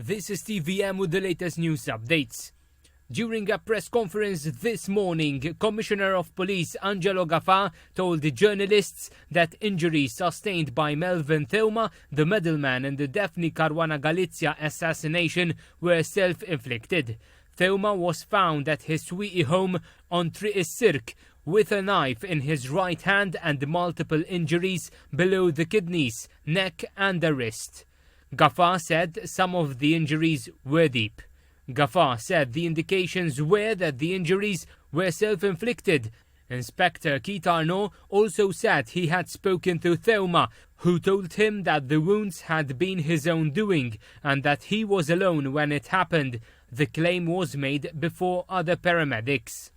This is TVM with the latest news updates. During a press conference this morning, Commissioner of Police Angelo Gafà told the journalists that injuries sustained by Melvin Theuma, the middleman in the Daphne Caruana Galizia assassination, were self-inflicted. Theuma was found at his Sweetie home on Triq Sirk with a knife in his right hand and multiple injuries below the kidneys, neck and the wrist. Gafà said some of the injuries were deep. Gafà said the indications were that the injuries were self-inflicted. Inspector Keith Arnaud also said he had spoken to Theuma, who told him that the wounds had been his own doing and that he was alone when it happened. The claim was made before other paramedics.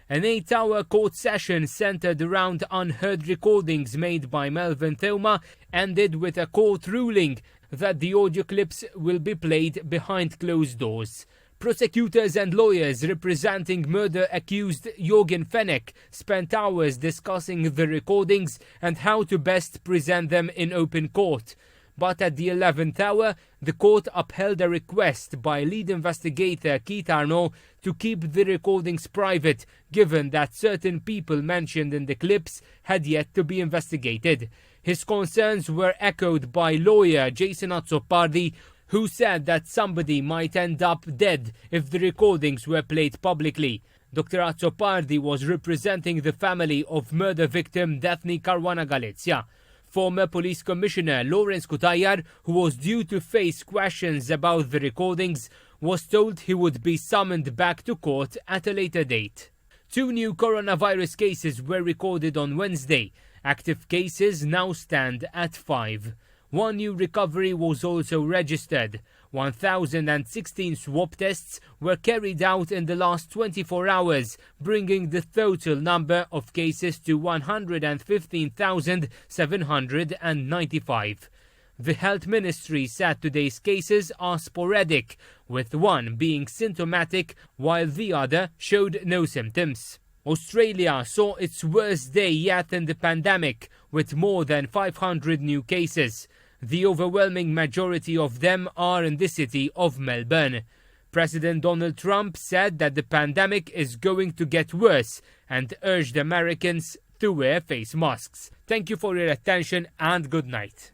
An 8-hour court session centered around unheard recordings made by Melvin Theuma ended with a court ruling that the audio clips will be played behind closed doors. Prosecutors and lawyers representing murder-accused Jorgen Fenech spent hours discussing the recordings and how to best present them in open court. But at the 11th hour, the court upheld a request by lead investigator Keith Arnaud to keep the recordings private, given that certain people mentioned in the clips had yet to be investigated. His concerns were echoed by lawyer Jason Azzopardi, who said that somebody might end up dead if the recordings were played publicly. Dr. Azzopardi was representing the family of murder victim Daphne Caruana Galizia. Former Police Commissioner Lawrence Kutayar, who was due to face questions about the recordings, was told he would be summoned back to court at a later date. 2 new coronavirus cases were recorded on Wednesday. Active cases now stand at 5. 1 new recovery was also registered. 1,016 swab tests were carried out in the last 24 hours, bringing the total number of cases to 115,795. The Health Ministry said today's cases are sporadic, with 1 being symptomatic while the other showed no symptoms. Australia saw its worst day yet in the pandemic, with more than 500 new cases. The overwhelming majority of them are in the city of Melbourne. President Donald Trump said that the pandemic is going to get worse and urged Americans to wear face masks. Thank you for your attention and good night.